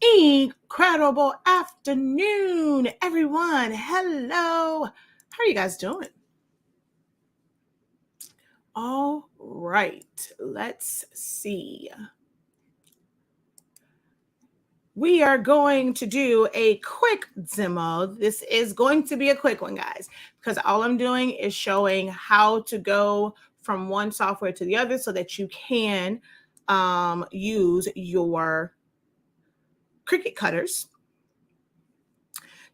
Incredible afternoon, everyone. Hello. How are you guys doing? All right, let's see. We are going to do a quick demo. This is going to be a quick one, guys, because all I'm doing is showing how to go from one software to the other so that you can use your Cricut cutters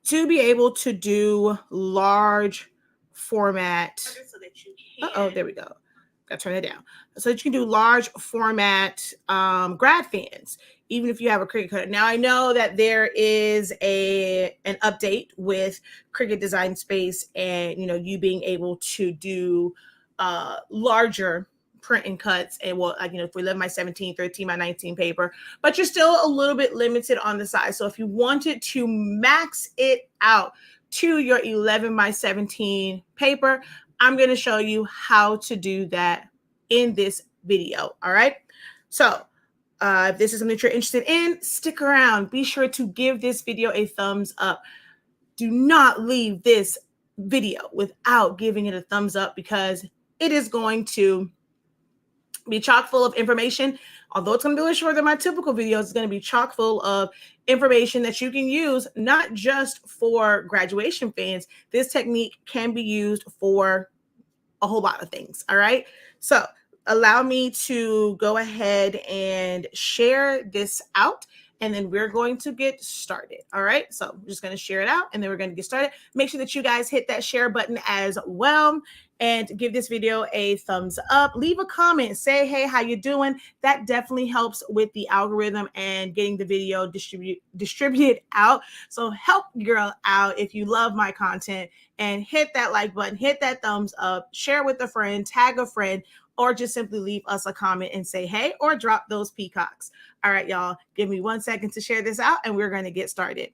to be able to do large format. So that you can, there we go. Gotta turn it down. So that you can do large format grad fans, even if you have a Cricut cutter. Now I know that there is an update with Cricut Design Space, and you being able to do larger print and cuts, and for 11x17, 13x19 paper, but you're still a little bit limited on the size. So if you wanted to max it out to your 11x17 paper, I'm going to show you how to do that in this video. All right. So if this is something that you're interested in, stick around. Be sure to give this video a thumbs up. Do not leave this video without giving it a thumbs up, because it is going to be chock full of information. Although it's going to be a little shorter than my typical videos, it's going to be chock full of information that you can use, not just for graduation fans. This technique can be used for a whole lot of things. All right. So allow me to go ahead and share this out, and then we're going to get started. All right. So I'm just going to share it out, and then we're going to get started. Make sure that you guys hit that share button as well, and give this video a thumbs up. Leave a comment. Say, hey, how you doing? That definitely helps with the algorithm and getting the video distributed out. So help your girl out if you love my content, and hit that like button, hit that thumbs up, share with a friend, tag a friend, or just simply leave us a comment and say, hey, or drop those peacocks. All right, y'all, give me 1 second to share this out, and we're going to get started.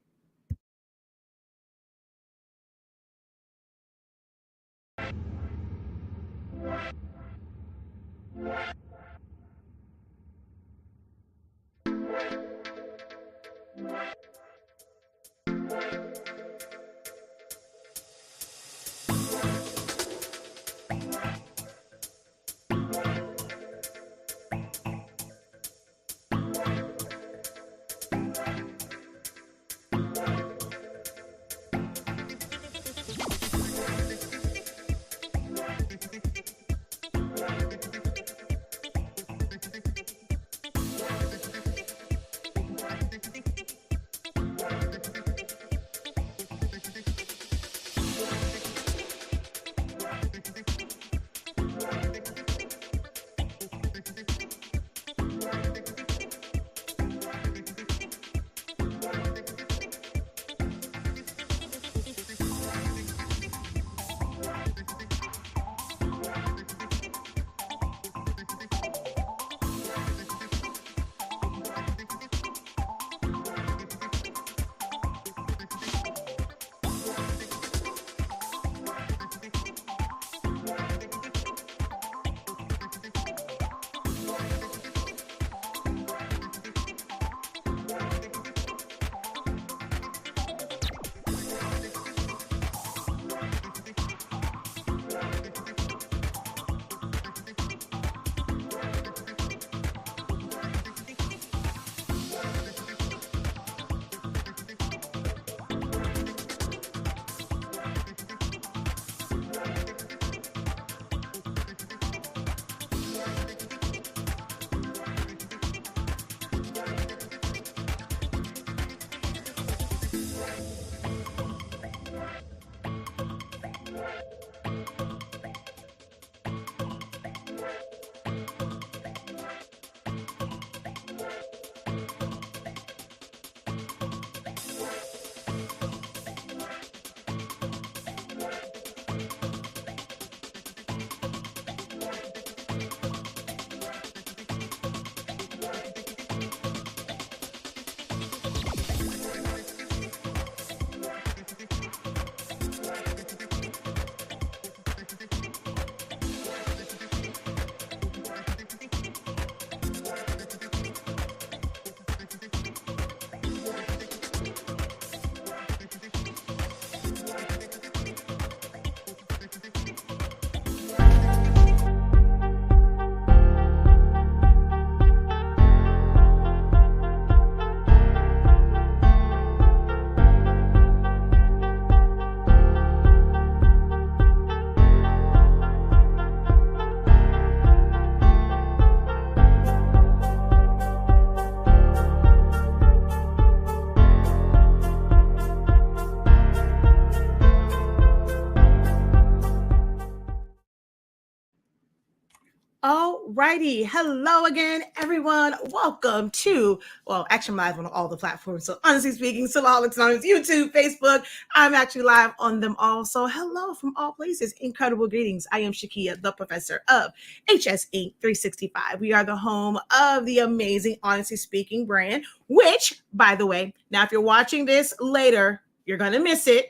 righty. Hello again, everyone. Welcome to, well, actually I'm live on all the platforms. So honestly speaking, Sublimation Grad, YouTube, Facebook, I'm actually live on them all. So hello from all places. Incredible greetings. I am Shakia, the professor of HSINK365. We are the home of the amazing Honestly Speaking brand, which, by the way, now if you're watching this later, you're going to miss it.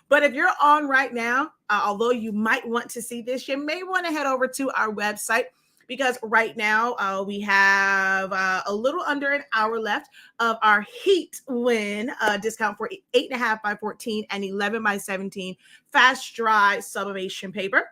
But if you're on right now, although you might want to see this, you may want to head over to our website because right now we have a little under an hour left of our Heat Win discount for 8.5 by 14 and 11 by 17 fast dry sublimation paper.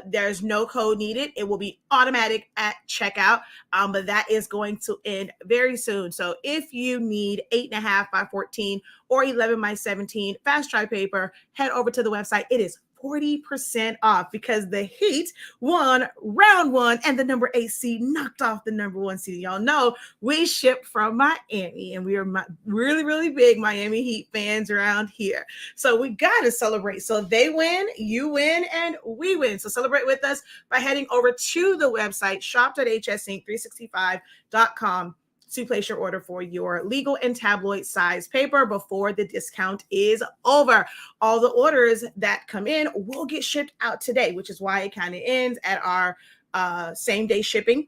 There's no code needed. It will be automatic at checkout, but that is going to end very soon. So if you need 8.5 by 14 or 11 by 17 fast dry paper, head over to the website. It is 40% off because the Heat won round one and the number 8 seed knocked off the number 1 seed. Y'all know we ship from Miami and we are really, really big Miami Heat fans around here. So we got to celebrate. So they win, you win, and we win. So celebrate with us by heading over to the website, shop.hsink365.com. to place your order for your legal and tabloid size paper before the discount is over. All the orders that come in will get shipped out today, which is why it kind of ends at our same day shipping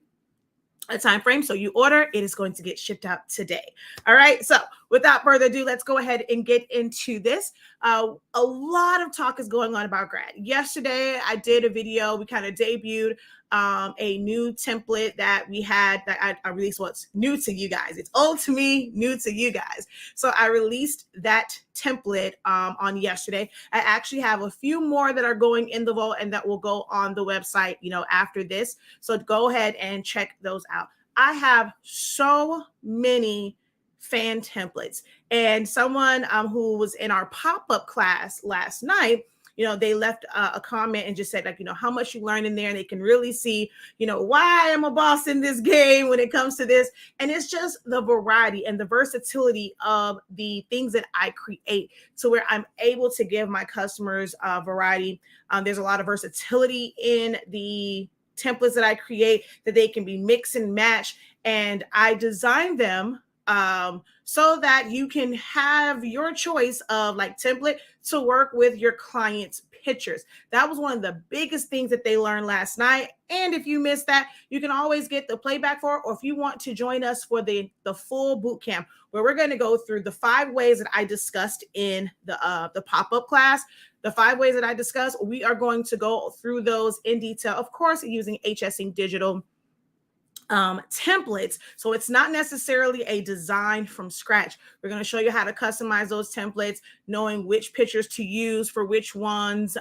time frame. So you order, it is going to get shipped out today. All right. So without further ado, let's go ahead and get into this. A lot of talk is going on about grad. Yesterday, I did a video. We kind of debuted a new template that we had that I released. What's new to you guys? It's old to me, new to you guys. So I released that template on yesterday. I actually have a few more that are going in the vault and that will go on the website, after this. So go ahead and check those out. I have so many fan templates, and someone who was in our pop-up class last night, they left a comment and just said, how much you learned in there. And they can really see, why I'm a boss in this game when it comes to this. And it's just the variety and the versatility of the things that I create to where I'm able to give my customers variety. There's a lot of versatility in the templates that I create that they can be mix and match. And I design them so that you can have your choice of template to work with your client's pictures. That was one of the biggest things that they learned last night. And if you missed that, you can always get the playback for it, or if you want to join us for the full boot camp, where we're going to go through the 5 ways that I discussed in the pop-up class. The 5 ways that I discussed, we are going to go through those in detail, of course, using HSINK Digital templates. So it's not necessarily a design from scratch. We're going to show you how to customize those templates, knowing which pictures to use for which ones,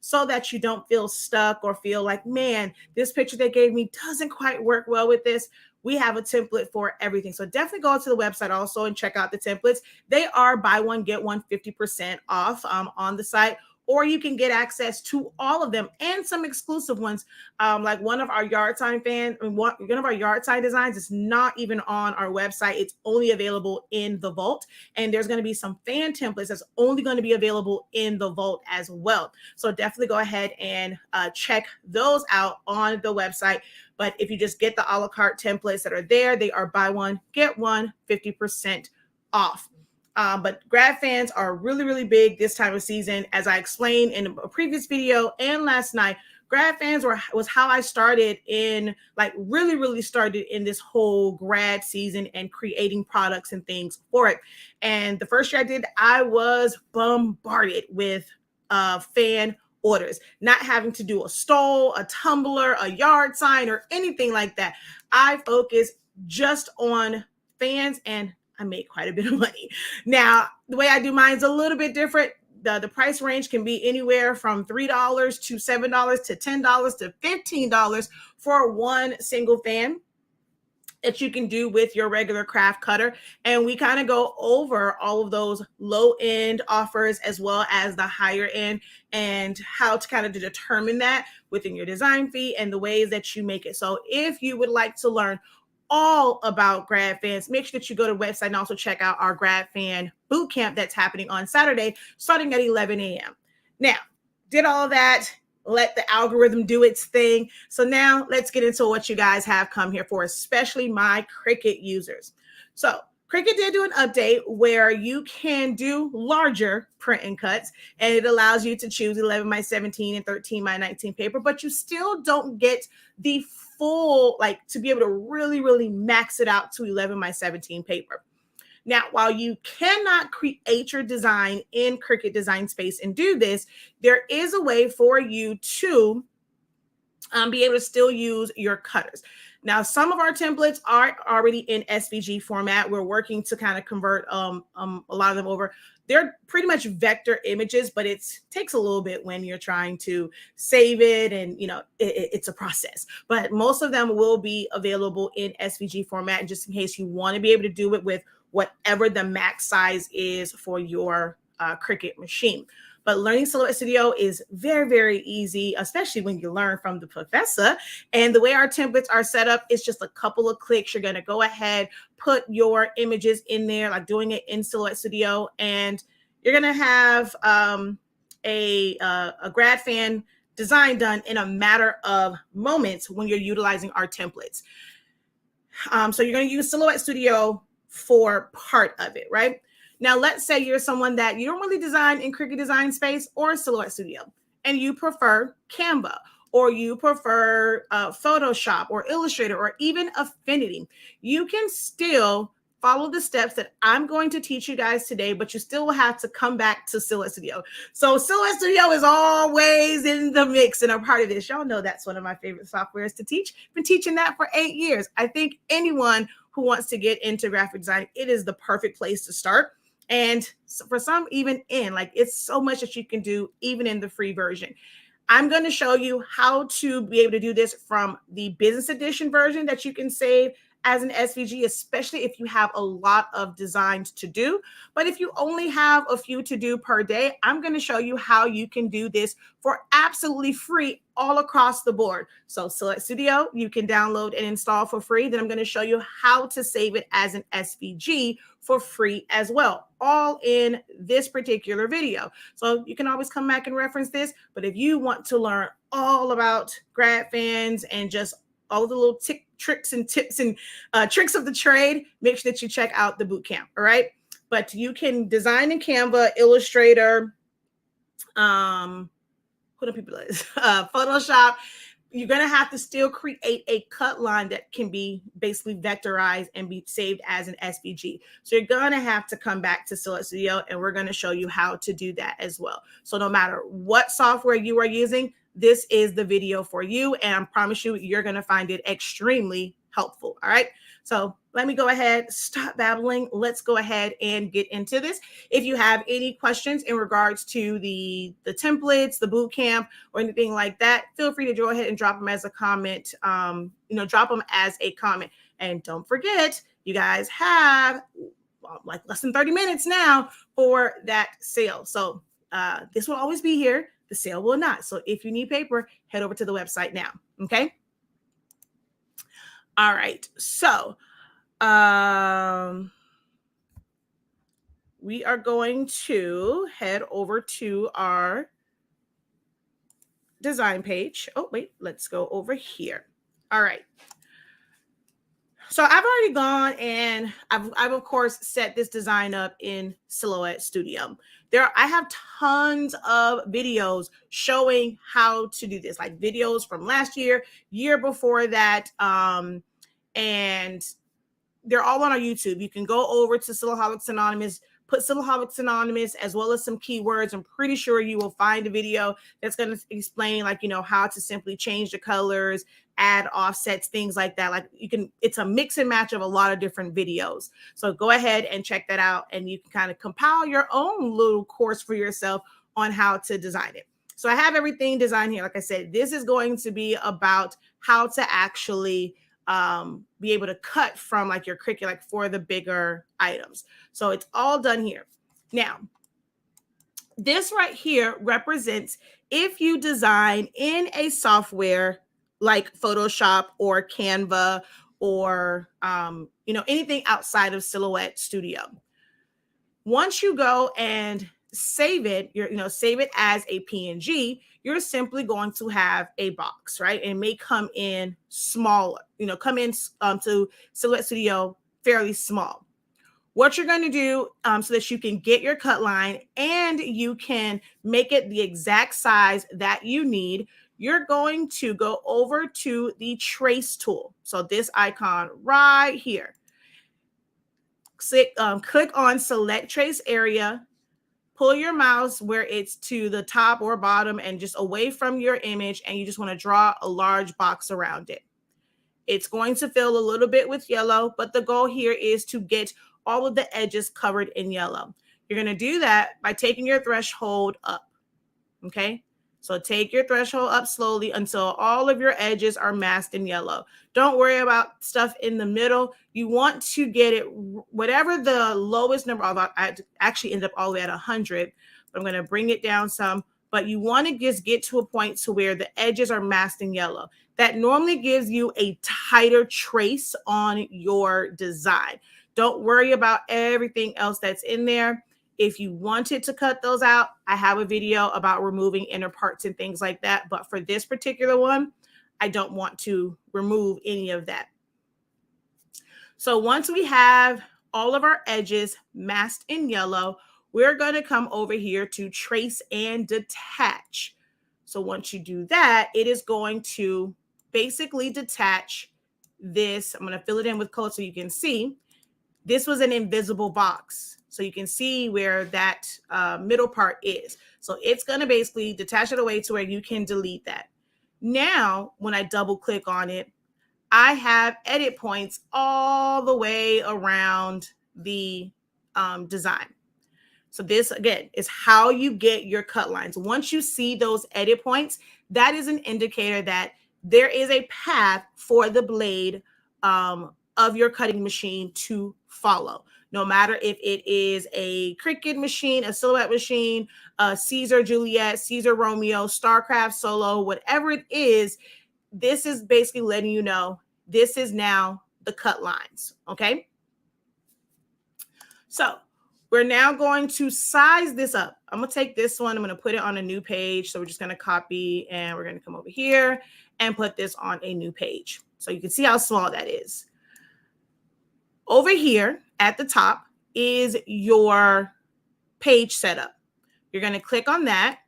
so that you don't feel stuck or feel like, man, this picture they gave me doesn't quite work well with this. We have a template for everything. So definitely go to the website also and check out the templates. They are buy one, get one 50% off on the site. Or you can get access to all of them and some exclusive ones. Like one of our yard sign one of our yard sign designs is not even on our website. It's only available in the vault. And there's going to be some fan templates that's only going to be available in the vault as well. So definitely go ahead and check those out on the website. But if you just get the a la carte templates that are there, they are buy one, get one 50% off. But grad fans are really, really big this time of season. As I explained in a previous video and last night, grad fans was how I started in, really, really started in this whole grad season and creating products and things for it. And the first year I did, I was bombarded with fan orders, not having to do a stole, a tumbler, a yard sign, or anything like that. I focus just on fans, and I make quite a bit of money. Now, the way I do mine is a little bit different. The price range can be anywhere from $3 to $7 to $10 to $15 for one single fan that you can do with your regular craft cutter. And we kind of go over all of those low end offers as well as the higher end and how to kind of determine that within your design fee and the ways that you make it. So if you would like to learn all about grad fans, make sure that you go to the website and also check out our grad fan bootcamp that's happening on Saturday, starting at 11 a.m. Now, did all that, let the algorithm do its thing. So now let's get into what you guys have come here for, especially my Cricut users. So Cricut did do an update where you can do larger print and cuts, and it allows you to choose 11x17 and 13x19 paper, but you still don't get the full, like, to be able to really max it out to 11x17 paper. Now, while you cannot create your design in Cricut Design Space and do this, there is a way for you to be able to still use your cutters. Now, some of our templates are already in SVG format. We're working to kind of convert a lot of them over. They're pretty much vector images, but it takes a little bit when you're trying to save it, and it's a process. But most of them will be available in SVG format, just in case you want to be able to do it with whatever the max size is for your Cricut machine. But learning Silhouette Studio is very easy, especially when you learn from the professor. And the way our templates are set up, it's just a couple of clicks. You're going to go ahead, put your images in there, like doing it in Silhouette Studio, and you're going to have a grad fan design done in a matter of moments when you're utilizing our templates. So you're going to use Silhouette Studio for part of it, right? Now, let's say you're someone that you don't really design in Cricut Design Space or Silhouette Studio, and you prefer Canva, or you prefer Photoshop or Illustrator, or even Affinity. You can still follow the steps that I'm going to teach you guys today, but you still will have to come back to Silhouette Studio. So Silhouette Studio is always in the mix and a part of this. Y'all know that's one of my favorite softwares to teach. Been teaching that for 8 years. I think anyone who wants to get into graphic design, it is the perfect place to start. And for some, even it's so much that you can do even in the free version. I'm going to show you how to be able to do this from the business edition version that you can save as an SVG, especially if you have a lot of designs to do. But if you only have a few to do per day, I'm going to show you how you can do this for absolutely free all across the board. So Silhouette Studio, you can download and install for free. Then I'm going to show you how to save it as an SVG for free as well, all in this particular video. So you can always come back and reference this. But if you want to learn all about grad fans and just all the little tricks and tips and tricks of the trade, make sure that you check out the bootcamp. All right. But you can design in Canva, Illustrator, Photoshop. You're going to have to still create a cut line that can be basically vectorized and be saved as an SVG. So you're going to have to come back to Silhouette Studio, and we're going to show you how to do that as well. So no matter what software you are using, this is the video for you, and I promise you, you're going to find it extremely helpful. All right. So let me go ahead, stop babbling. Let's go ahead and get into this. If you have any questions in regards to the templates, the boot camp, or anything like that, feel free to go ahead and drop them as a comment. Drop them as a comment. And don't forget, you guys have like less than 30 minutes now for that sale. So this will always be here. The sale will not. So if you need paper, head over to the website now. Okay. All right. So we are going to head over to our design page. Oh, wait, let's go over here. All right. So I've already gone and I've of course set this design up in Silhouette Studio. I have tons of videos showing how to do this, like videos from last year before that, and they're all on our YouTube. You can go over to Silhouette Anonymous, put Silhouette Anonymous as well as some keywords. I'm pretty sure you will find a video that's going to explain, how to simply change the colors, add offsets, things like that. It's a mix and match of a lot of different videos. So go ahead and check that out, and you can kind of compile your own little course for yourself on how to design it. So I have everything designed here. Like I said, this is going to be about how to actually be able to cut from your Cricut, for the bigger items. So it's all done here. Now, this right here represents if you design in a software like Photoshop or Canva or, anything outside of Silhouette Studio. Once you go and save it, save it as a PNG, you're simply going to have a box, right? And it may come in smaller, to Silhouette Studio fairly small. What you're going to do so that you can get your cut line and you can make it the exact size that you need, you're going to go over to the trace tool. So this icon right here. Click on select trace area, pull your mouse where it's to the top or bottom and just away from your image, and you just want to draw a large box around it. It's going to fill a little bit with yellow, but the goal here is to get all of the edges covered in yellow. You're going to do that by taking your threshold up, okay? So take your threshold up slowly until all of your edges are masked in yellow. Don't worry about stuff in the middle. You want to get it, whatever the lowest number, although I actually end up all the way at 100, but I'm going to bring it down some. But you want to just get to a point to where the edges are masked in yellow. That normally gives you a tighter trace on your design. Don't worry about everything else that's in there. If you wanted to cut those out, I have a video about removing inner parts and things like that. But for this particular one, I don't want to remove any of that. So once we have all of our edges masked in yellow, we're going to come over here to trace and detach. So once you do that, it is going to basically detach this. I'm going to fill it in with color so you can see. This was an invisible box. So you can see where that middle part is. So it's going to basically detach it away to where you can delete that. Now, when I double click on it, I have edit points all the way around the design. So this, again, is how you get your cut lines. Once you see those edit points, that is an indicator that there is a path for the blade of your cutting machine to follow. No matter if it is a Cricut machine, a Silhouette machine, a Caesar Juliet, Caesar Romeo, StarCraft Solo, whatever it is, this is basically letting you know this is now the cut lines, okay? So we're now going to size this up. I'm going to take this one. I'm going to put it on a new page. So we're just going to copy and we're going to come over here and put this on a new page. So you can see how small that is. Over here at the top is your page setup. You're going to click on that.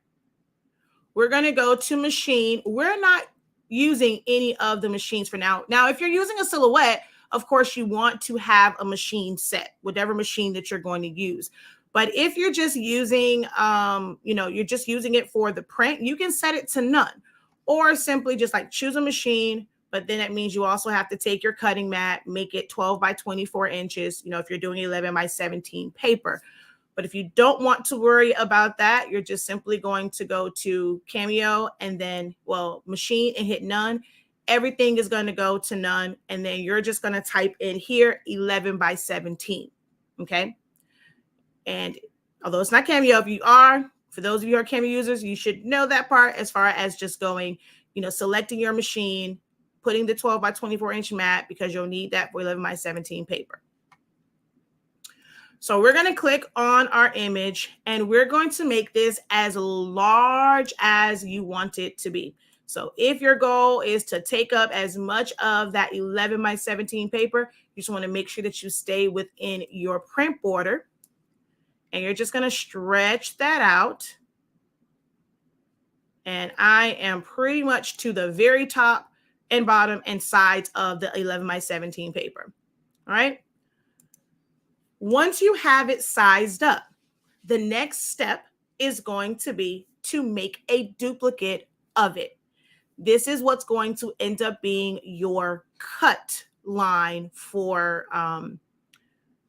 We're going to go to machine. We're not using any of the machines for now. Now, if you're using a Silhouette, of course, you want to have a machine set, whatever machine that you're going to use. But if you're just using, you're just using it for the print, you can set it to none, or simply just like choose a machine. But then that means you also have to take your cutting mat, make it 12 by 24 inches, if you're doing 11 by 17 paper. But if you don't want to worry about that, you're just simply going to go to Cameo and then, machine and hit none. Everything is going to go to none. And then you're just going to type in here 11 by 17. Okay. And although it's not Cameo, for those of you who are Cameo users, you should know that part as far as just going, selecting your machine, putting the 12 by 24 inch mat because you'll need that for 11 by 17 paper. So we're going to click on our image and we're going to make this as large as you want it to be. So if your goal is to take up as much of that 11 by 17 paper, you just want to make sure that you stay within your print border. And you're just going to stretch that out. And I am pretty much to the very top and bottom and sides of the 11 by 17 paper. All right. Once you have it sized up, the next step is going to be to make a duplicate of it. This is what's going to end up being your cut line for, your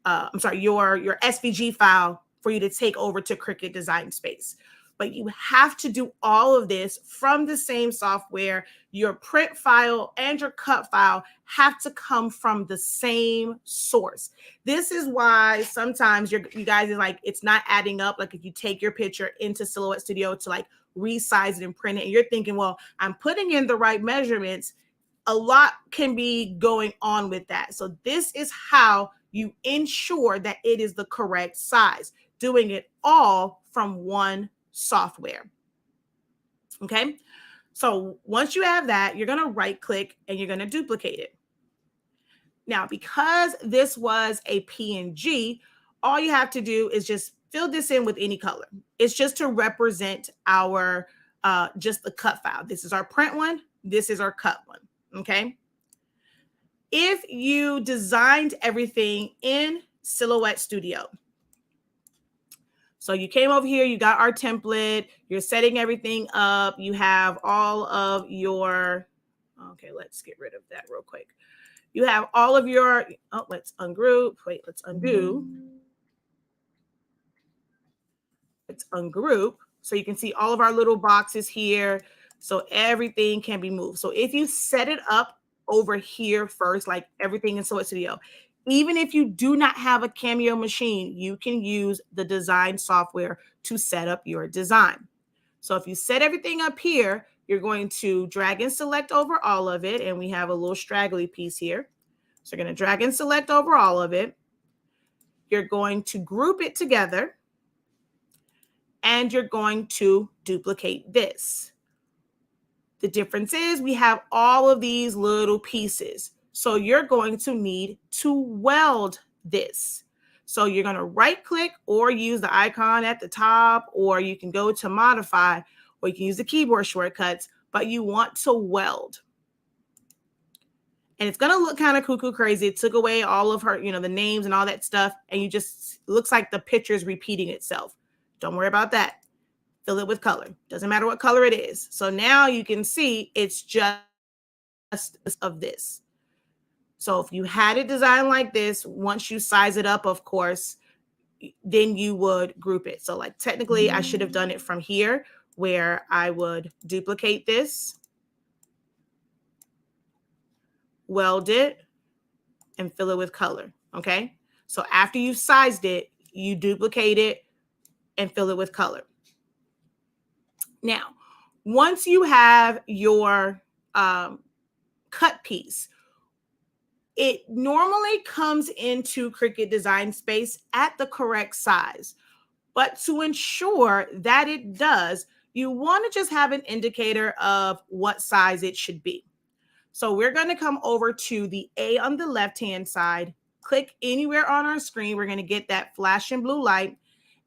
SVG file for you to take over to Cricut Design Space. But you have to do all of this from the same software. Your print file and your cut file have to come from the same source. This is why sometimes you guys are like, it's not adding up. Like if you take your picture into Silhouette Studio to like resize it and print it, and you're thinking, well, I'm putting in the right measurements. A lot can be going on with that. So this is how you ensure that it is the correct size, doing it all from one software. Okay. So once you have that, you're going to right click and you're going to duplicate it. Now, because this was a PNG, all you have to do is just fill this in with any color. It's just to represent our, just the cut file. This is our print one. This is our cut one. Okay. If you designed everything in Silhouette Studio, so you came over here, you got our template, you're setting everything up, you have all of your, okay, let's get rid of that real quick. You have all of your, oh, let's ungroup, wait, let's undo. Let's ungroup. So you can see all of our little boxes here. So everything can be moved. So if you set it up over here first, like everything in Silhouette Studio, even if you do not have a Cameo machine, you can use the design software to set up your design. So if you set everything up here, you're going to drag and select over all of it. And we have a little straggly piece here. So you're going to drag and select over all of it. You're going to group it together. And you're going to duplicate this. The difference is we have all of these little pieces. So you're going to need to weld this. So you're going to right click or use the icon at the top, or you can go to modify, or you can use the keyboard shortcuts, but you want to weld. And it's going to look kind of cuckoo crazy. It took away all of her, the names and all that stuff. And you just, it looks like the picture is repeating itself. Don't worry about that. Fill it with color. Doesn't matter what color it is. So now you can see it's just of this. So if you had it designed like this, once you size it up, of course, then you would group it. So like technically I should have done it from here, where I would duplicate this, weld it, and fill it with color. Okay. So after you've sized it, you duplicate it and fill it with color. Now, once you have your cut piece, it normally comes into Cricut Design Space at the correct size. But to ensure that it does, you want to just have an indicator of what size it should be. So we're going to come over to the A on the left-hand side, click anywhere on our screen. We're going to get that flashing blue light,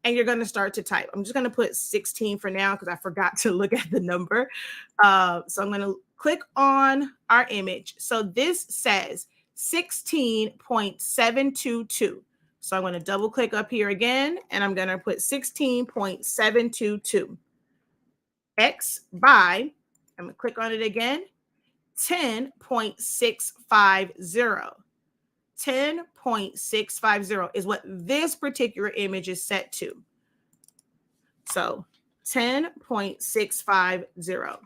and you're going to start to type. I'm just going to put 16 for now because I forgot to look at the number. So I'm going to click on our image. So this says 16.722. So I'm going to double click up here again, and I'm going to put 16.722. X by, I'm going to click on it again, 10.650. 10.650 is what this particular image is set to. So 10.650.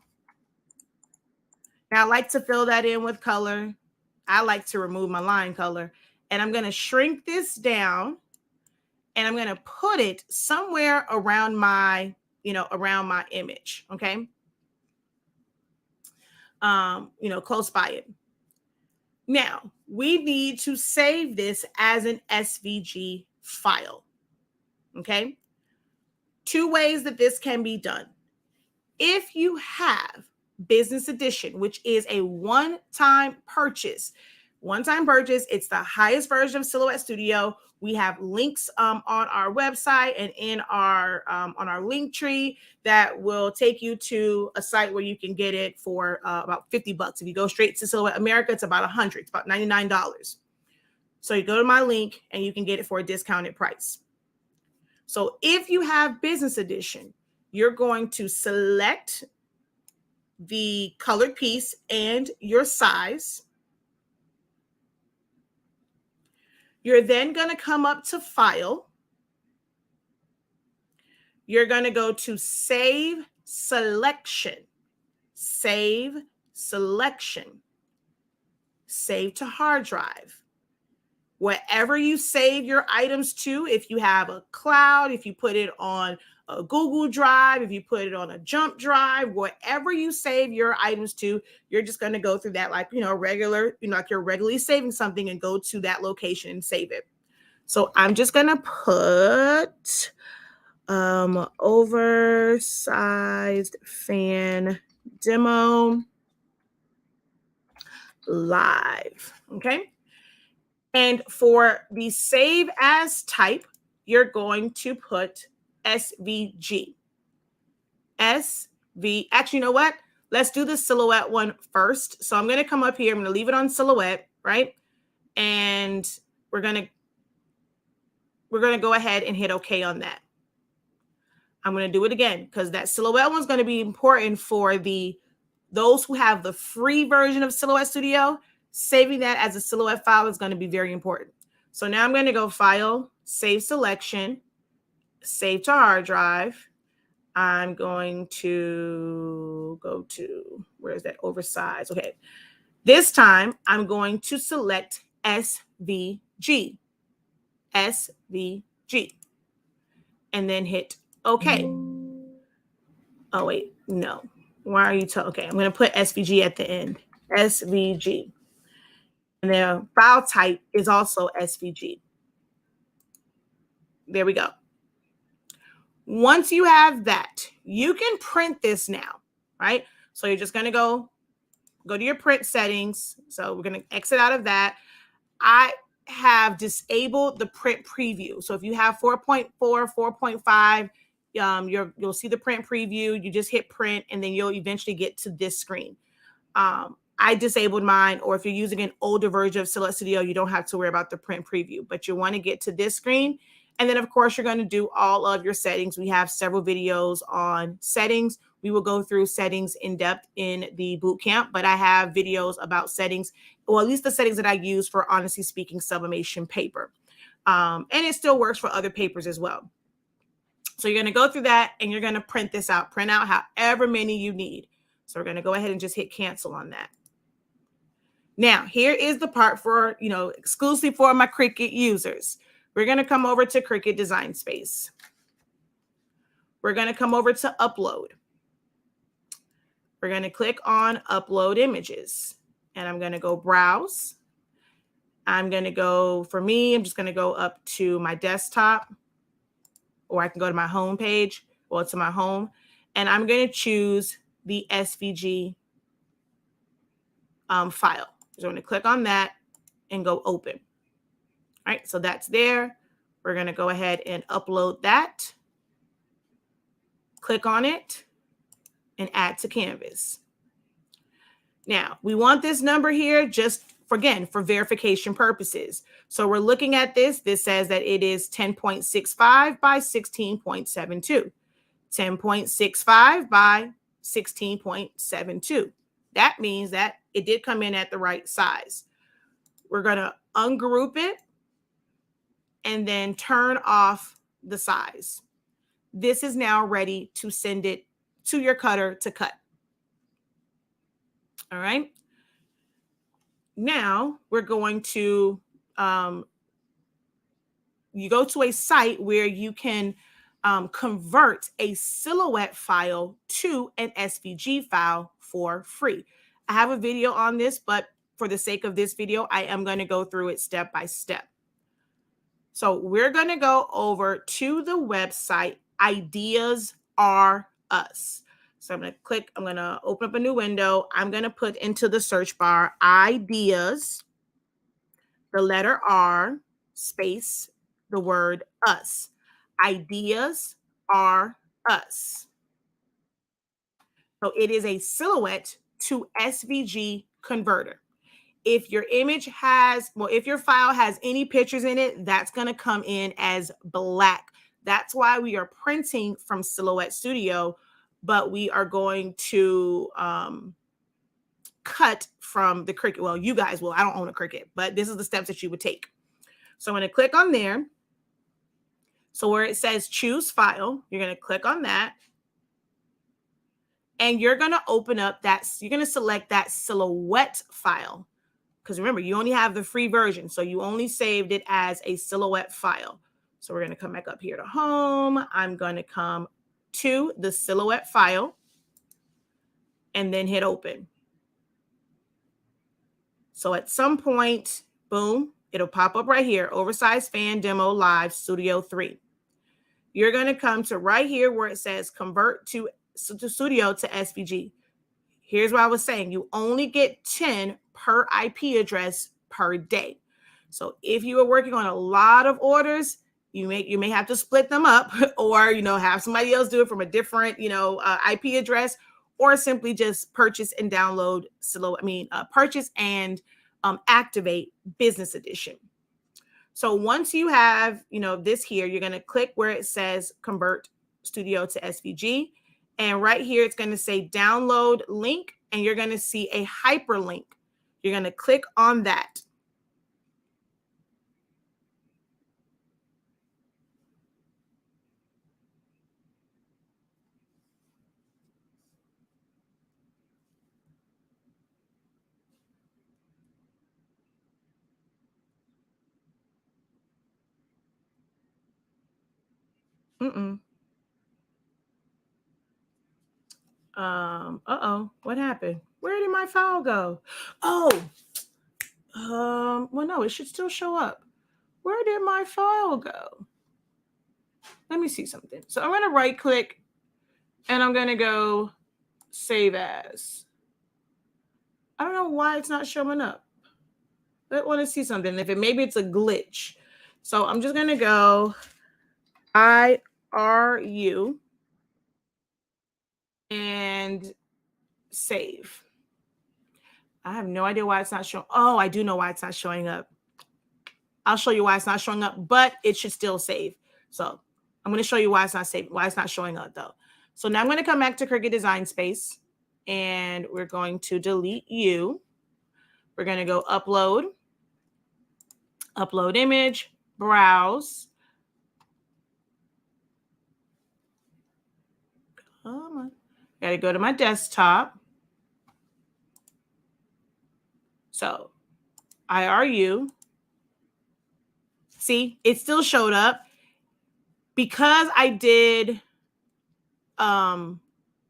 Now I like to fill that in with color. I like to remove my line color, and I'm going to shrink this down, and I'm going to put it somewhere around my, around my image. Okay. Close by it. Now we need to save this as an SVG file. Okay. 2 ways that this can be done. If you have Business Edition, which is a one-time purchase. It's the highest version of Silhouette Studio. We have links on our website and in our on our Linktree that will take you to a site where you can get it for about $50. If you go straight to Silhouette America, it's about $100. It's about $99. So you go to my link and you can get it for a discounted price. So if you have Business Edition, you're going to select the colored piece and your size. You're then going to come up to File. You're going to go to Save Selection. Save Selection. Save to hard drive. Wherever you save your items to, if you have a cloud, if you put it on a Google Drive, if you put it on a Jump Drive, wherever you save your items to, you're just going to go through that like, regular, like you're regularly saving something, and go to that location and save it. So I'm just going to put Oversized fan demo live. Okay. And for the save as type, you're going to put SVG. Actually, you know what? Let's do the silhouette one first. So I'm going to come up here. I'm going to leave it on silhouette, right? And we're going to go ahead and hit OK on that. I'm going to do it again because that silhouette one's going to be important for those who have the free version of Silhouette Studio. Saving that as a silhouette file is going to be very important. So now I'm going to go File, Save Selection, Save to Hard Drive. I'm going to go to, where's that oversized? Okay. This time I'm going to select SVG. SVG. And then hit OK. Oh, wait, no. Why are you okay, I'm going to put SVG at the end. SVG. And the file type is also SVG. There we go. Once you have that, you can print this now, right? So you're just going to go to your print settings. So we're going to exit out of that. I have disabled the print preview. So if you have 4.4, 4.5, you'll see the print preview. You just hit print, and then you'll eventually get to this screen. I disabled mine, or if you're using an older version of Silhouette Studio, you don't have to worry about the print preview, but you want to get to this screen. And then, of course, you're going to do all of your settings. We have several videos on settings. We will go through settings in depth in the boot camp, but I have videos about settings, or at least the settings that I use for, honestly speaking, sublimation paper. And it still works for other papers as well. So you're going to go through that, and you're going to print this out. Print out however many you need. So we're going to go ahead and just hit cancel on that. Now, here is the part for, exclusively for my Cricut users. We're going to come over to Cricut Design Space. We're going to come over to Upload. We're going to click on Upload Images. And I'm going to go Browse. I'm going to go, for me, I'm just going to go up to my desktop. Or I can go to my home page, or to my home. And I'm going to choose the SVG file. So I'm going to click on that and go Open. All right, so that's there. We're going to go ahead and upload that. Click on it and add to Canvas. Now, we want this number here just, again, for verification purposes. So we're looking at this. This says that it is 10.65 by 16.72. 10.65 by 16.72. That means that it did come in at the right size. We're going to ungroup it and then turn off the size. This is now ready to send it to your cutter to cut. All right. Now we're going to, you go to a site where you can convert a silhouette file to an SVG file for free. I have a video on this, but for the sake of this video, I am going to go through it step by step. So we're going to go over to the website Ideas Are Us. So I'm going to click, I'm going to open up a new window. I'm going to put into the search bar Ideas, the letter R, space, the word us. Ideas Are Us. So it is a silhouette to SVG converter. If your image has, if your file has any pictures in it, that's going to come in as black. That's why we are printing from Silhouette Studio, but we are going to cut from the Cricut. Well, you guys will. I don't own a Cricut, but this is the steps that you would take. So I'm going to click on there. So where it says choose file, you're going to click on that. And you're going to open up that, you're going to select that silhouette file. Because remember, you only have the free version. So you only saved it as a silhouette file. So we're going to come back up here to home. I'm going to come to the silhouette file and then hit open. So at some point, boom, it'll pop up right here. Oversized Fan Demo Live Studio 3. you're going to come to right here where it says convert to Studio to SVG. Here's what I was saying. You only get 10 per IP address per day. So if you are working on a lot of orders, you may have to split them up, or have somebody else do it from a different IP address, or simply just purchase and download purchase and activate Business Edition. So once you have this here, you're going to click where it says convert Studio to SVG, and right here it's going to say download link, and you're going to see a hyperlink. You're going to click on that. What happened? Where did my file go? Well, no, it should still show up. Where did my file go? Let me see something. So I'm going to right click and I'm going to go save as. I don't know why it's not showing up. I want to see something. Maybe it's a glitch. So I'm just going to go IRU and save. I have no idea why it's not showing. Oh, I do know why it's not showing up. I'll show you why it's not showing up, but it should still save. So I'm going to show you why it's not saving, why it's not showing up though. So now I'm going to come back to Cricut Design Space, and we're going to delete you. We're going to go upload image, browse. Come on. Got to go to my desktop. So IRU. See, it still showed up because I did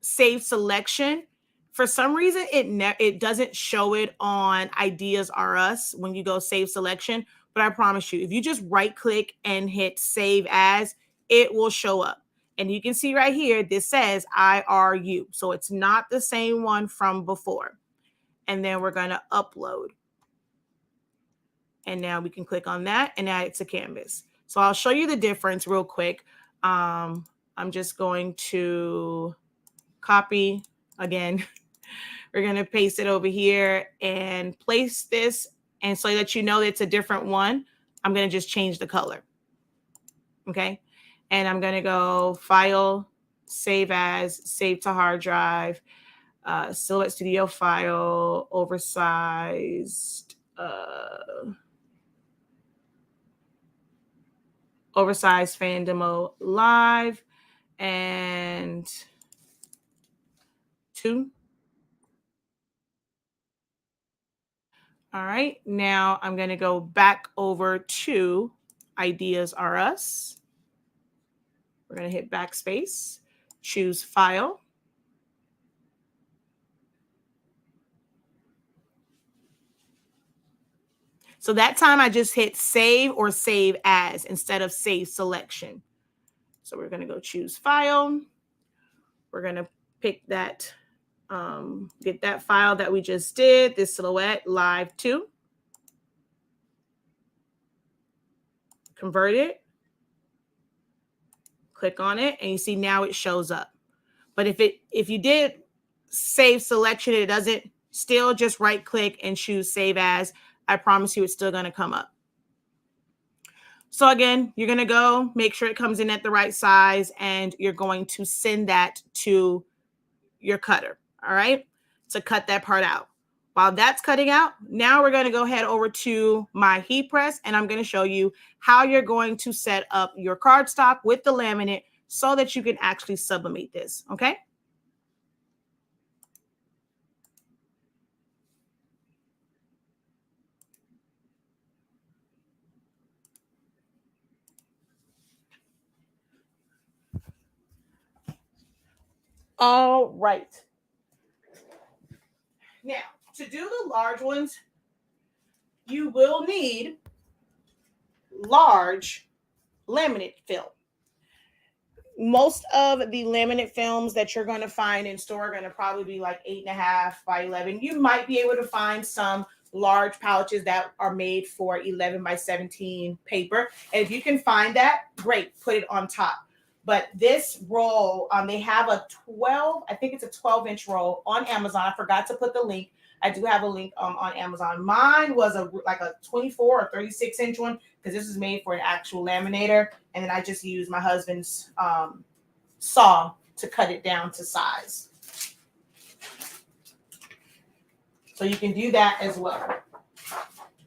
save selection. For some reason, it doesn't show it on Ideas R Us when you go save selection. But I promise you, if you just right click and hit save as, it will show up. And you can see right here, this says IRU. So it's not the same one from before. And then we're going to upload. And now we can click on that and add it to Canvas. So I'll show you the difference real quick. I'm just going to copy again. We're going to paste it over here and place this. And so that you know it's a different one, I'm going to just change the color. Okay. And I'm going to go File, Save As, Save to Hard Drive, Silhouette Studio File, Oversized, Oversized Fan Demo Live, and 2. All right, now I'm going to go back over to Ideas R Us. We're going to hit backspace, choose File. So that time I just hit Save or Save As instead of Save Selection. So we're going to go choose File. We're going to pick that, get that file that we just did, this Silhouette Live 2. Convert it. Click on it, and you see now it shows up. But if you did save selection, it doesn't, still just right click and choose Save As. I promise you it's still going to come up. So again, you're going to go make sure it comes in at the right size, and you're going to send that to your cutter, all right, to cut that part out. While that's cutting out, now we're going to go head over to my heat press, and I'm going to show you how you're going to set up your cardstock with the laminate so that you can actually sublimate this, okay? All right. Now, to do the large ones, you will need large laminate film. most of the laminate films that you're going to find in store are going to probably be like 8.5 by 11. You might be able to find some large pouches that are made for 11 by 17 paper. And if you can find that, great, put it on top. But this roll, they have a 12, I think it's a 12-inch roll on Amazon. I forgot to put the link. I do have a link on Amazon. Mine was like a 24 or 36-inch one because this is made for an actual laminator. And then I just used my husband's saw to cut it down to size. So you can do that as well.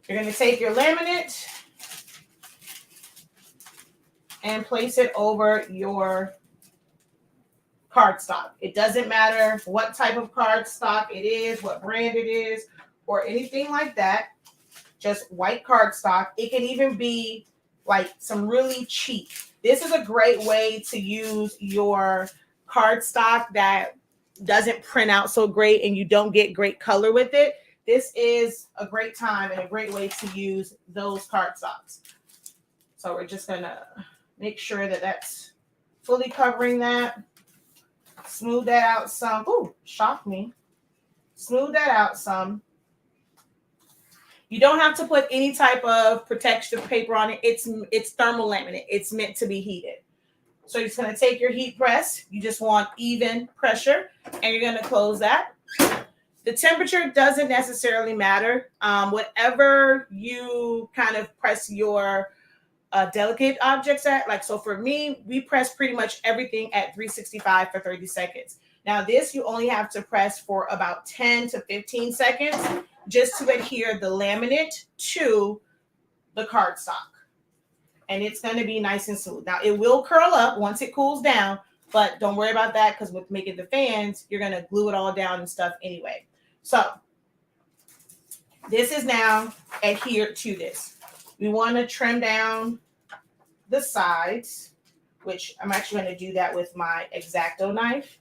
You're going to take your laminate and place it over your cardstock. It doesn't matter what type of cardstock it is, what brand it is, or anything like that. Just white cardstock. It can even be like some really cheap. This is a great way to use your cardstock that doesn't print out so great and you don't get great color with it. This is a great time and a great way to use those cardstocks. So we're just going to make sure that that's fully covering that. Smooth that out some. Ooh, shocked me. Smooth that out some. You don't have to put any type of protective paper on it. It's thermal laminate. It's meant to be heated. So you're just going to take your heat press. You just want even pressure, and you're going to close that. The temperature doesn't necessarily matter. Whatever you kind of press your delicate objects at, like, so for me, we press pretty much everything at 365 for 30 seconds. Now this, you only have to press for about 10 to 15 seconds just to adhere the laminate to the cardstock. And it's going to be nice and smooth. Now it will curl up once it cools down, but don't worry about that because with making the fans, you're going to glue it all down and stuff anyway. So this is now adhered to this. We want to trim down the sides, which I'm actually going to do that with my X-Acto knife.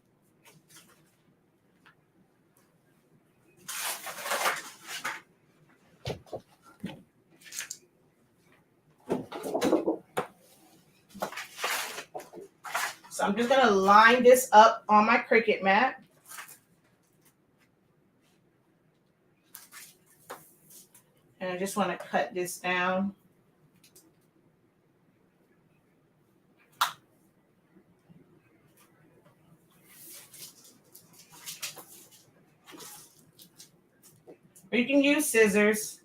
So I'm just going to line this up on my Cricut mat. And I just want to cut this down. Or you can use scissors.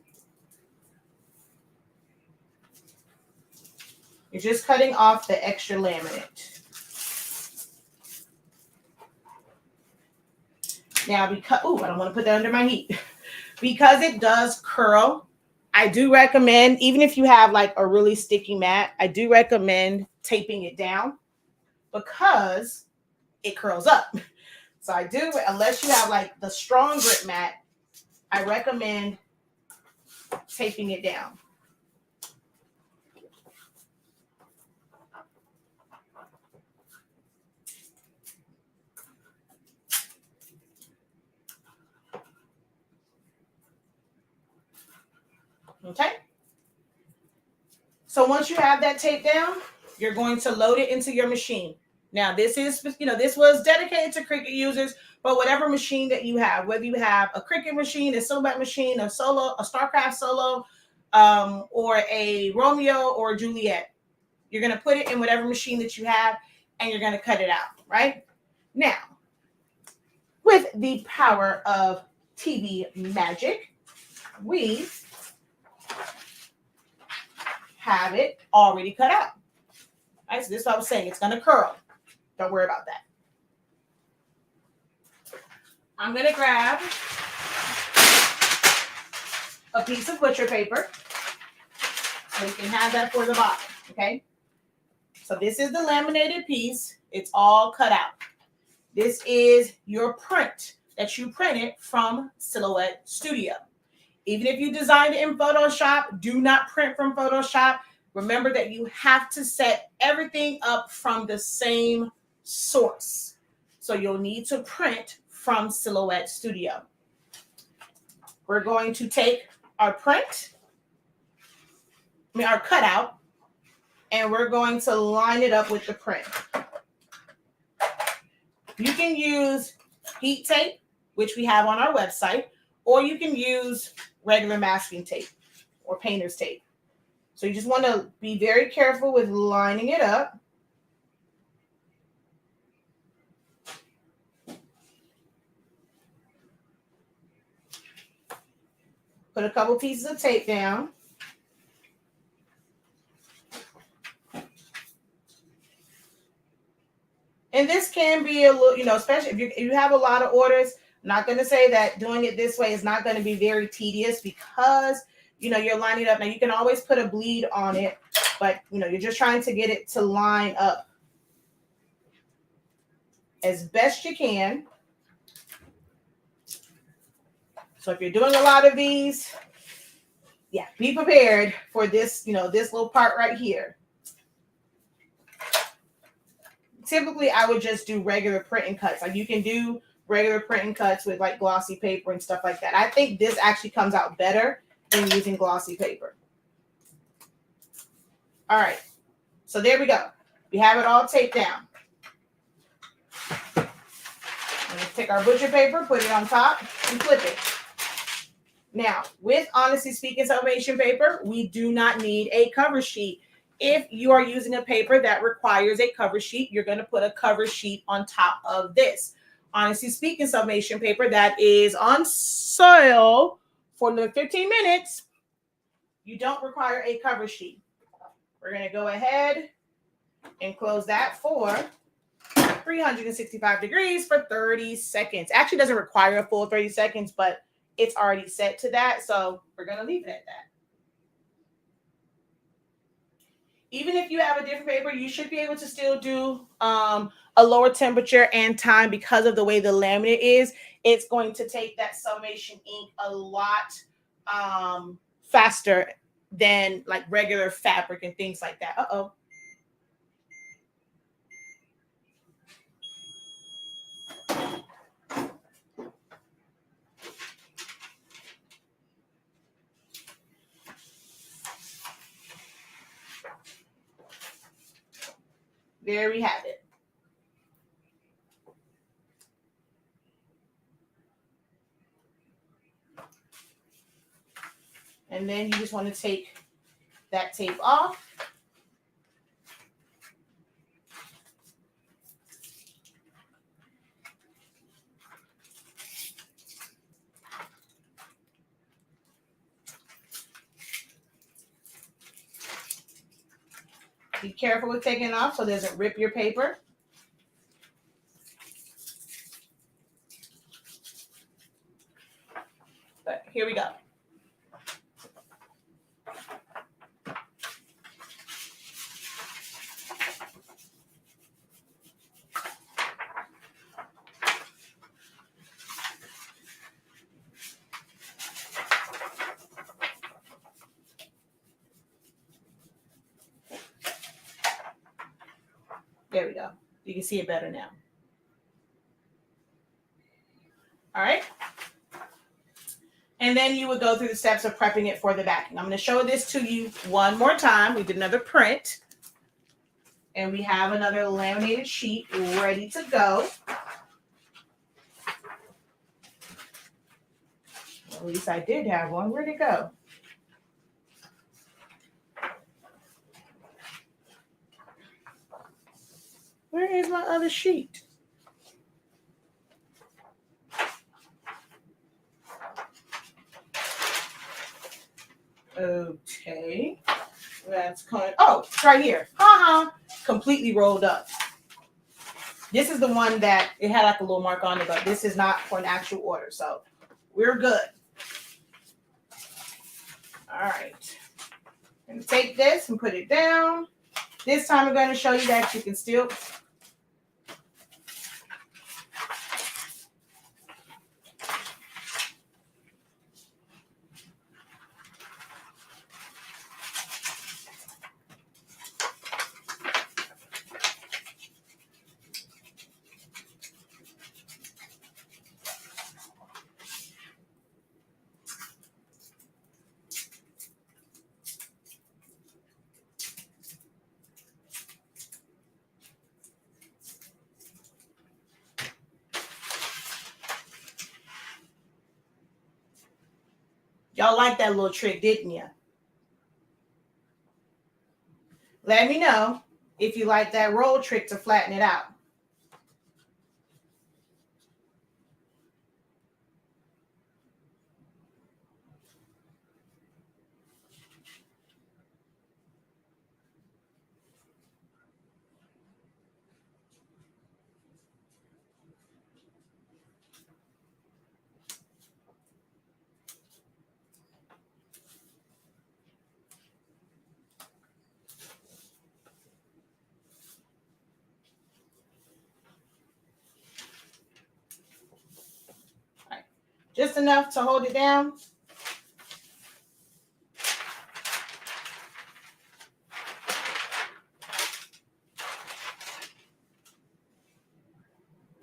You're just cutting off the extra laminate. Now, because, I don't want to put that under my heat. Because it does curl, I do recommend, even if you have like a really sticky mat, I do recommend taping it down because it curls up. So I do, unless you have like the strong grip mat, I recommend taping it down. Okay. So once you have that taped down, you're going to load it into your machine. Now, this is, this was dedicated to Cricut users, but whatever machine that you have, whether you have a Cricut machine, a Silhouette machine, a StarCraft Solo, or a Romeo or a Juliet, you're going to put it in whatever machine that you have, and you're going to cut it out, right? Now, with the power of TV magic, we have it already cut out. All right, so this is what I was saying. It's going to curl. Don't worry about that. I'm going to grab a piece of butcher paper so you can have that for the bottom, okay? So this is the laminated piece. It's all cut out. This is your print that you printed from Silhouette Studio. Even if you designed it in Photoshop, do not print from Photoshop. Remember that you have to set everything up from the same source. So you'll need to print from Silhouette Studio. We're going to take our our cutout, and we're going to line it up with the print. You can use heat tape, which we have on our website, or you can use regular masking tape or painter's tape. So you just want to be very careful with lining it up. Put a couple pieces of tape down. And this can be a little, you know, especially if you have a lot of orders. I'm not going to say that doing it this way is not going to be very tedious because, you know, you're lining it up. Now, you can always put a bleed on it, but, you know, you're just trying to get it to line up as best you can. So if you're doing a lot of these, yeah, be prepared for this, you know, this little part right here. Typically, I would just do regular print and cuts. Like you can do regular print and cuts with like glossy paper and stuff like that. I think this actually comes out better than using glossy paper. All right. So there we go. We have it all taped down. Let's take our butcher paper, put it on top, and flip it. Now, with Honestly Speaking Sublimation paper, we do not need a cover sheet. If you are using a paper that requires a cover sheet, you're going to put a cover sheet on top of this. Honestly Speaking Sublimation paper that is on sale for the 15 minutes, you don't require a cover sheet. We're going to go ahead and close that for 365 degrees for 30 seconds. Actually, doesn't require a full 30 seconds, but it's already set to that, so we're going to leave it at that. Even if you have a different paper, you should be able to still do a lower temperature and time because of the way the laminate is. It's going to take that sublimation ink a lot faster than like regular fabric and things like that. Uh-oh. There we have it. And then you just want to take that tape off. Be careful with taking it off so it doesn't rip your paper. But here we go. There we go. You can see it better now. All right. And then you would go through the steps of prepping it for the backing. I'm going to show this to you one more time. We did another print. And we have another laminated sheet ready to go. At least I did have one. Where'd it go? Where is my other sheet? Okay. That's coming. Oh, it's right here. Completely rolled up. This is the one that it had like a little mark on it, but this is not for an actual order. So we're good. All right. I'm going to take this and put it down. This time I'm going to show you that you can still... Y'all liked that little trick, didn't you? Let me know if you like that roll trick to flatten it out. Just enough to hold it down.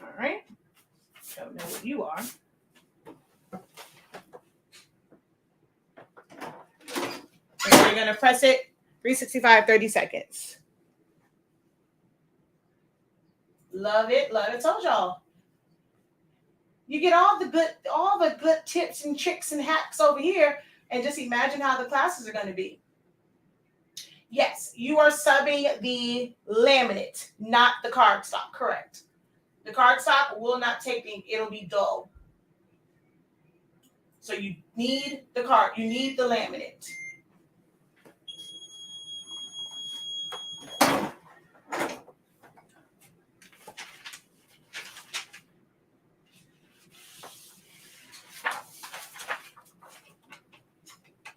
All right. Don't know what you are. And we're going to press it 365, 30 seconds. Love it. Love it. Told y'all. You get all the good tips and tricks and hacks over here, and just imagine how the classes are going to be. Yes, you are subbing the laminate, not the cardstock. Correct. The cardstock will not take ink. It'll be dull. So you need the laminate.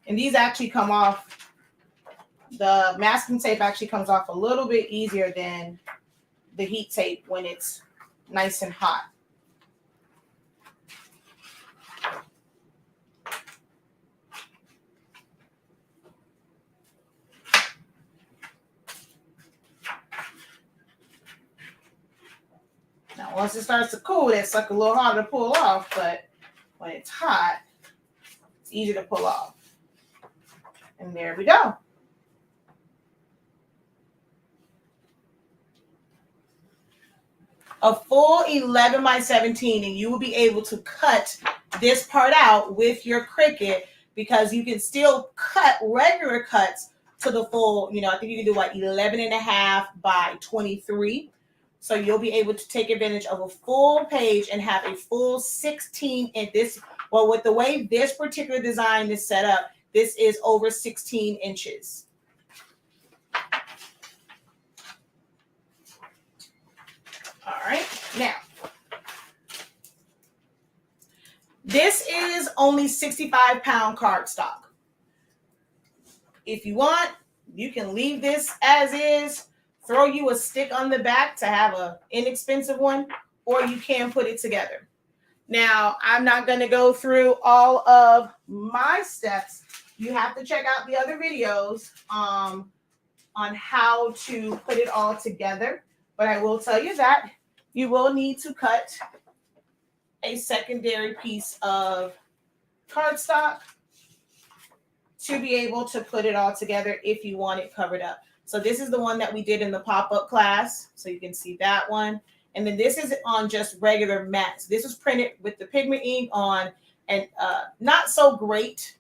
And these actually come off, the masking tape actually comes off a little bit easier than the heat tape when it's nice and hot. Now, once it starts to cool, it's like a little harder to pull off, but when it's hot, it's easier to pull off. And there we go. A full 11 by 17, and you will be able to cut this part out with your Cricut, because you can still cut regular cuts to the full, I think you can do like 11.5 by 23. So you'll be able to take advantage of a full page and have a full 16 in this. Well, with the way this particular design is set up, this is over 16 inches. All right, now, this is only 65-pound cardstock. If you want, you can leave this as is, throw you a stick on the back to have an inexpensive one, or you can put it together. Now, I'm not going to go through all of my steps. You have to check out the other videos on how to put it all together. But I will tell you that you will need to cut a secondary piece of cardstock to be able to put it all together if you want it covered up. So this is the one that we did in the pop-up class. So you can see that one. And then this is on just regular mats. This was printed with the pigment ink on and not so great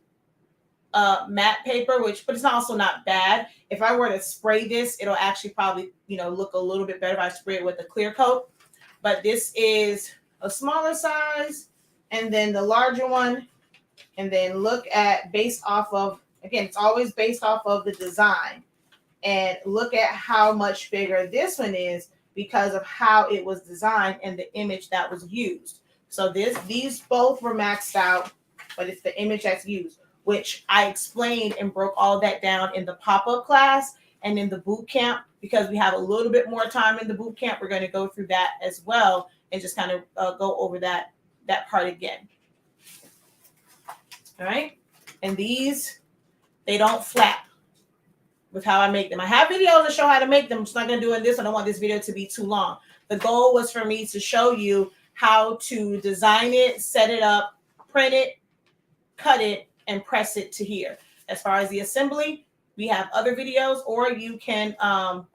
matte paper, but it's also not bad. If I were to spray this, it'll actually probably, look a little bit better if I spray it with a clear coat. But this is a smaller size, and then the larger one. And then look at based off of, again, it's always based off of the design. And look at how much bigger this one is because of how it was designed and the image that was used. So these both were maxed out, but it's the image that's used, which I explained and broke all that down in the pop-up class and in the boot camp. Because we have a little bit more time in the boot camp, we're going to go through that as well and just kind of go over that part again. All right. And these, they don't flap with how I make them. I have videos that show how to make them. I'm just not going to do it in this one. I don't want this video to be too long. The goal was for me to show you how to design it, set it up, print it, cut it, and press it to here. As far as the assembly, we have other videos, or you can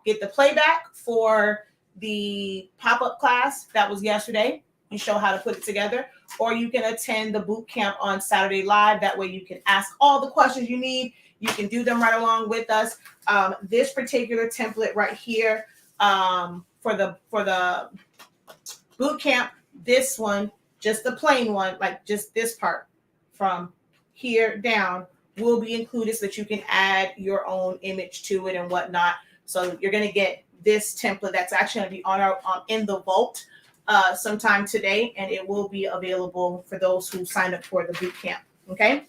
get the playback for the pop-up class that was yesterday. We show how to put it together, or you can attend the boot camp on Saturday live. That way you can ask all the questions you need. You can do them right along with us. This particular template right here for the boot camp, this one, just the plain one, like just this part from here down, will be included so that you can add your own image to it and whatnot. So you're going to get this template that's actually going to be on our in the vault sometime today, and it will be available for those who sign up for the boot camp. Okay,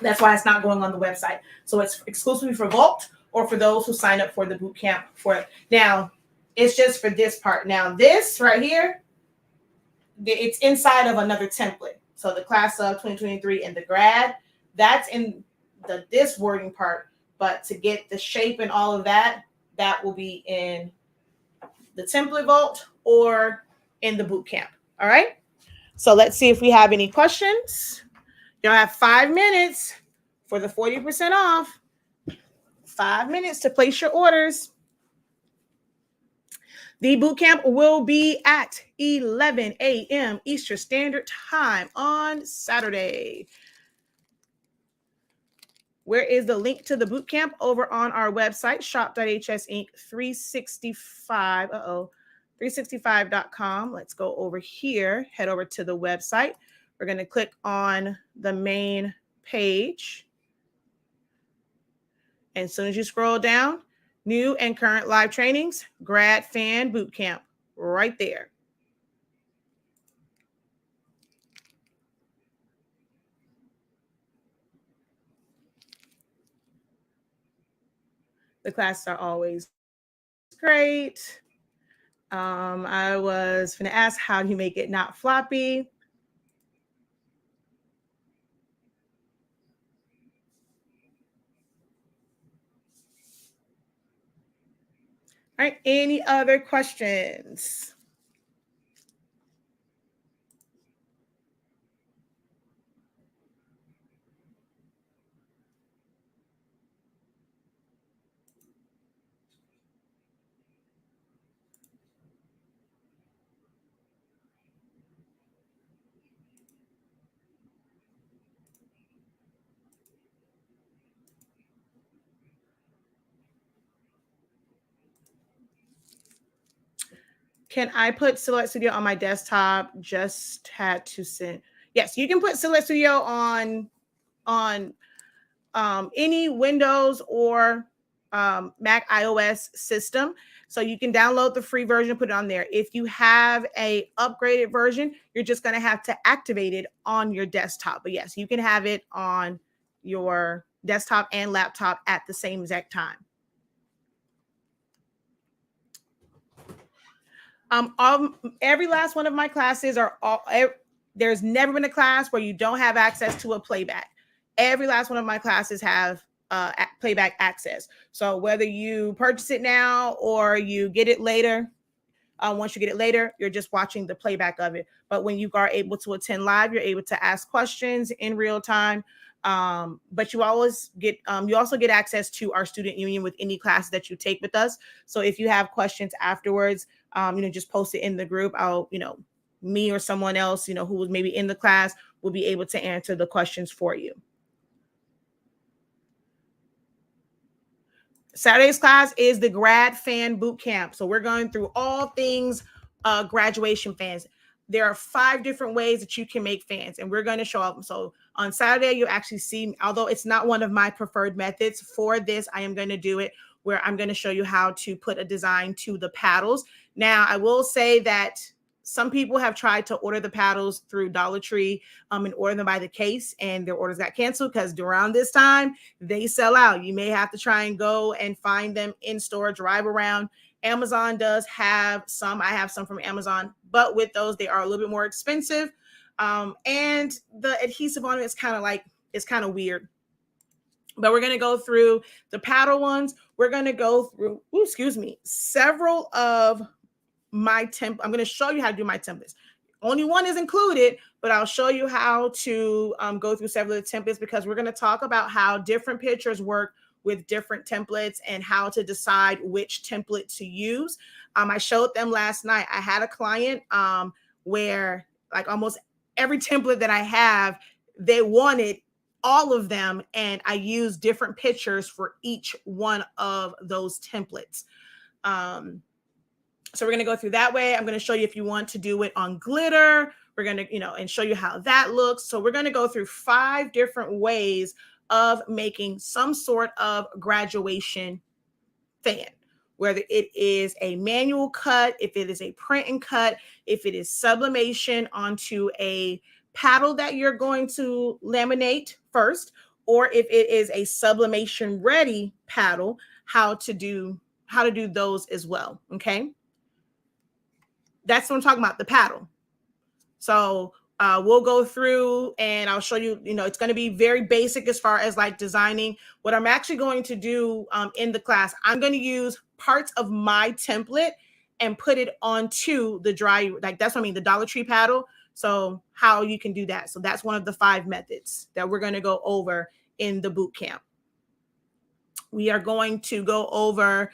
that's why it's not going on the website. So it's exclusively for vault or for those who sign up for the boot camp. For now, it's just for this part. Now this right here, it's inside of another template. So the class of 2023 and the grad, that's in this wording part. But to get the shape and all of that, that will be in the template vault or in the boot camp. All right. So let's see if we have any questions. You'll have 5 minutes for the 40% off. 5 minutes to place your orders. The boot camp will be at 11 a.m. Eastern Standard Time on Saturday. Where is the link to the boot camp? Over on our website, shop.hsink365. 365.com. Let's go over here. Head over to the website. We're going to click on the main page. And as soon as you scroll down, new and current live trainings, grad fan boot camp, right there. The classes are always great. I was going to ask, how do you make it not floppy? All right, any other questions? Can I put Silhouette Studio on my desktop? Just had to send. Yes, you can put Silhouette Studio on any Windows or Mac iOS system. So you can download the free version, put it on there. If you have a upgraded version, you're just going to have to activate it on your desktop. But yes, you can have it on your desktop and laptop at the same exact time. Every last one of my classes are there's never been a class where you don't have access to a playback. Every last one of my classes have playback access. So whether you purchase it now or you get it later, once you get it later, you're just watching the playback of it. But when you are able to attend live, you're able to ask questions in real time. But you always get, you also get access to our student union with any class that you take with us. So if you have questions afterwards, just post it in the group. I'll, me or someone else, who was maybe in the class will be able to answer the questions for you. Saturday's class is the grad fan boot camp. So we're going through all things graduation fans. There are 5 different ways that you can make fans, and we're going to show up. So on Saturday, you'll actually see, although it's not one of my preferred methods for this, I am going to do it where I'm going to show you how to put a design to the paddles. Now, I will say that some people have tried to order the paddles through Dollar Tree and order them by the case, and their orders got canceled because around this time, they sell out. You may have to try and go and find them in store, drive around. Amazon does have some. I have some from Amazon, but with those, they are a little bit more expensive. And the adhesive on it is kind of weird. But we're going to go through the paddle ones. We're going to go through, several of my I'm going to show you how to do my templates. Only one is included, but I'll show you how to go through several of the templates, because we're going to talk about how different pictures work with different templates and how to decide which template to use. I showed them last night. I had a client where like almost every template that I have, they wanted all of them, and I use different pictures for each one of those templates. So we're going to go through that way. I'm going to show you if you want to do it on glitter. We're going to, and show you how that looks. So we're going to go through 5 different ways of making some sort of graduation fan, whether it is a manual cut, if it is a print and cut, if it is sublimation onto a paddle that you're going to laminate first, or if it is a sublimation ready paddle, how to do those as well. Okay. That's what I'm talking about, the paddle. So we'll go through and I'll show you, it's going to be very basic as far as like designing. What I'm actually going to do in the class, I'm going to use parts of my template and put it onto the dry, like that's what I mean, the Dollar Tree paddle. So how you can do that. So that's one of the 5 methods that we're going to go over in the boot camp. We are going to go over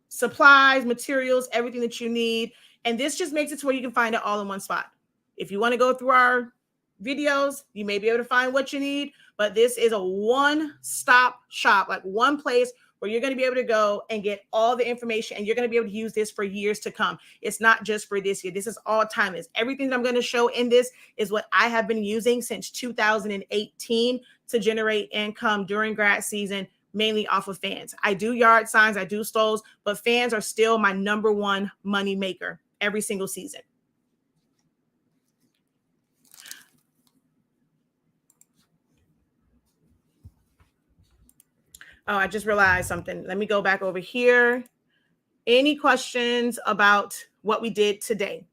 supplies, materials, everything that you need. And this just makes it to where you can find it all in one spot. If you want to go through our videos, you may be able to find what you need, but this is a one-stop shop, like one place where you're going to be able to go and get all the information, and you're going to be able to use this for years to come. It's not just for this year. This is all timeless. Everything that I'm going to show in this is what I have been using since 2018 to generate income during grad season, mainly off of fans. I do yard signs, I do stoles, but fans are still my #1 money maker every single season. Oh, I just realized something. Let me go back over here. Any questions about what we did today?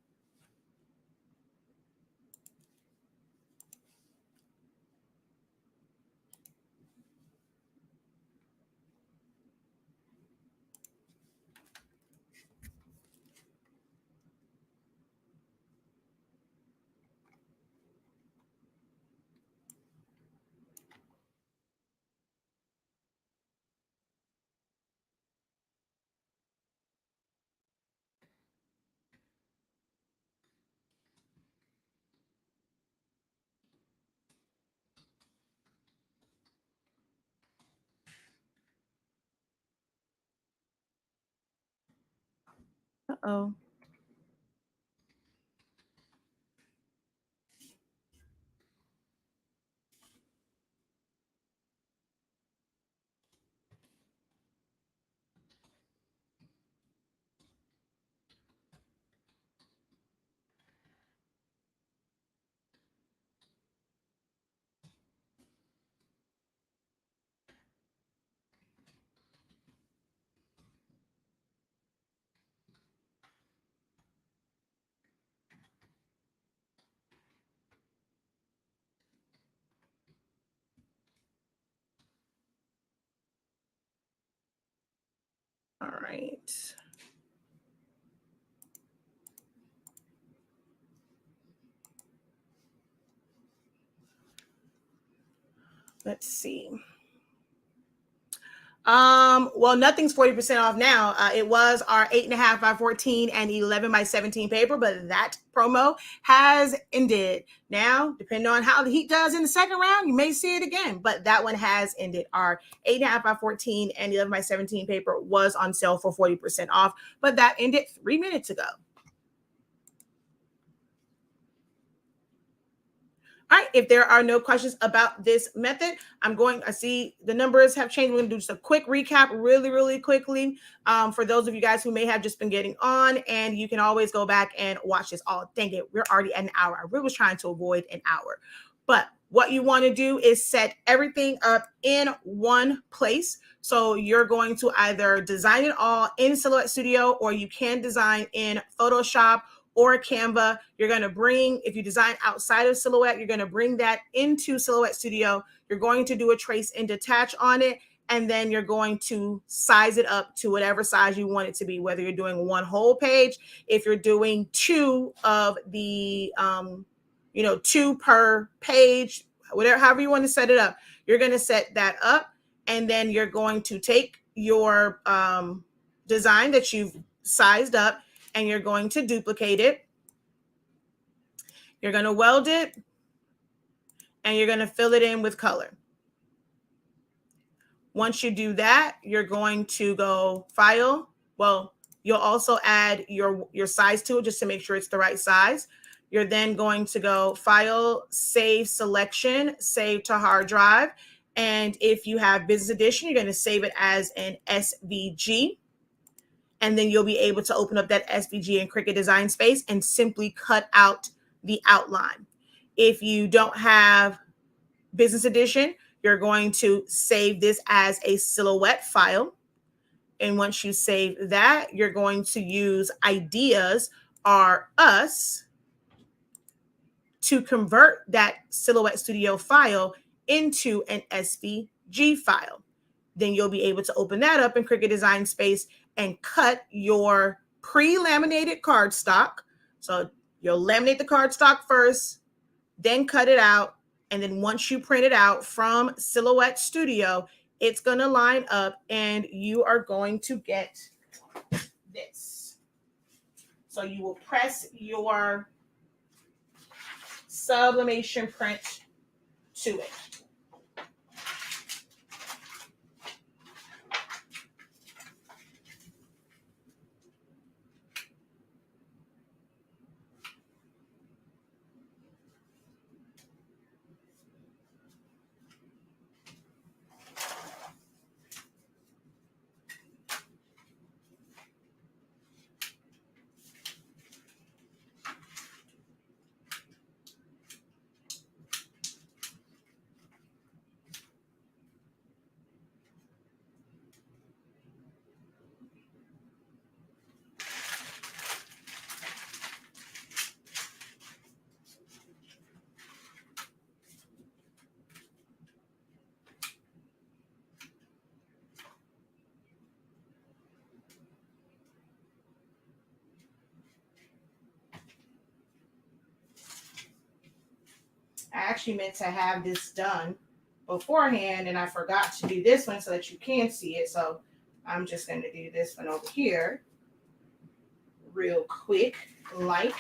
Uh-oh. All right. Let's see. Well, nothing's 40% off now. It was our 8.5 by 14 and 11 by 17 paper, but that promo has ended. Now, depending on how the heat does in the second round, you may see it again, but that one has ended. Our 8.5 by 14 and 11 by 17 paper was on sale for 40% off, but that ended 3 minutes ago. All right, if there are no questions about this method, I see the numbers have changed. We're going to do just a quick recap really quickly for those of you guys who may have just been getting on, and you can always go back and watch this. Oh, dang it, we're already at an hour. I really was trying to avoid an hour. But what you want to do is set everything up in one place. So you're going to either design it all in Silhouette Studio, or you can design in Photoshop or Canva. You're going to bring, if you design outside of Silhouette, you're going to bring that into Silhouette Studio. You're going to do a trace and detach on it, and then you're going to size it up to whatever size you want it to be, whether you're doing one whole page, if you're doing 2 of the, 2 per page, whatever, however you want to set it up, you're going to set that up, and then you're going to take your design that you've sized up, and you're going to duplicate it. You're going to weld it, and you're going to fill it in with color. Once you do that, you're going to go File. Well, you'll also add your size to it just to make sure it's the right size. You're then going to go File, Save Selection, Save to Hard Drive. And if you have Business Edition, you're going to save it as an SVG. And then you'll be able to open up that SVG in Cricut Design Space and simply cut out the outline. If you don't have Business Edition, you're going to save this as a silhouette file. And once you save that, you're going to use Ideas R Us to convert that Silhouette Studio file into an SVG file. Then you'll be able to open that up in Cricut Design Space and cut your pre-laminated cardstock. So you'll laminate the cardstock first, then cut it out. And then once you print it out from Silhouette Studio, it's going to line up and you are going to get this. So you will press your sublimation print to it. I actually meant to have this done beforehand, and I forgot to do this one so that you can see it. So I'm just going to do this one over here real quick, like.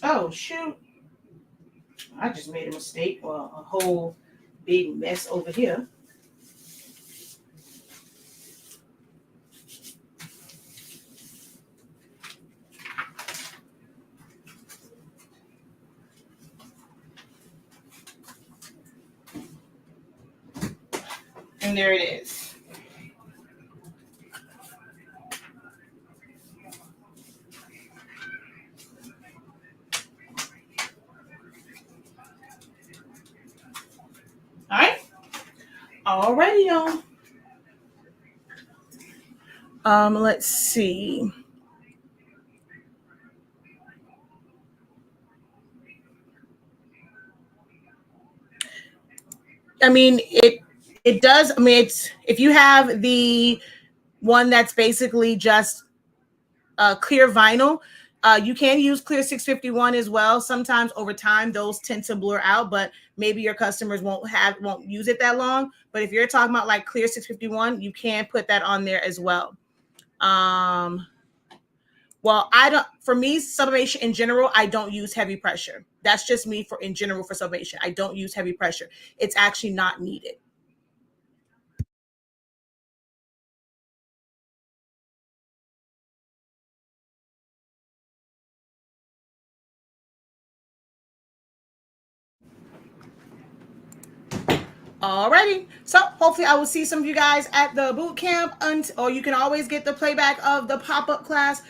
Oh, shoot. I just made a mistake. Well, a whole big mess over here. And there it is. All right. Alrighty, y'all. Let's see. I mean, it does. I mean, it's, if you have the one that's basically just clear vinyl, you can use clear 651 as well. Sometimes over time those tend to blur out, but maybe your customers won't use it that long. But if you're talking about like clear 651, you can put that on there as well. Well, for me, sublimation in general, I don't use heavy pressure. That's just me in general for sublimation. I don't use heavy pressure. It's actually not needed. Alrighty, so hopefully I will see some of you guys at the boot camp, or you can always get the playback of the pop-up class.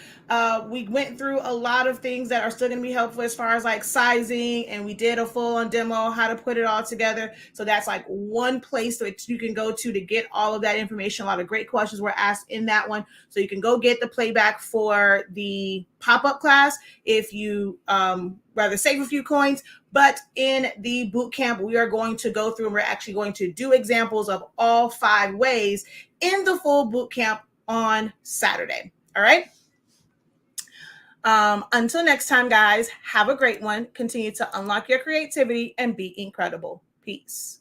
We went through a lot of things that are still going to be helpful as far as like sizing, and we did a full-on demo how to put it all together. So that's like one place that you can go to get all of that information. A lot of great questions were asked in that one, so you can go get the playback for the pop-up class if you rather save a few coins. But in the boot camp, we are going to go through and we're actually going to do examples of all 5 ways in the full boot camp on Saturday. All right. Until next time, guys, have a great one. Continue to unlock your creativity and be incredible. Peace.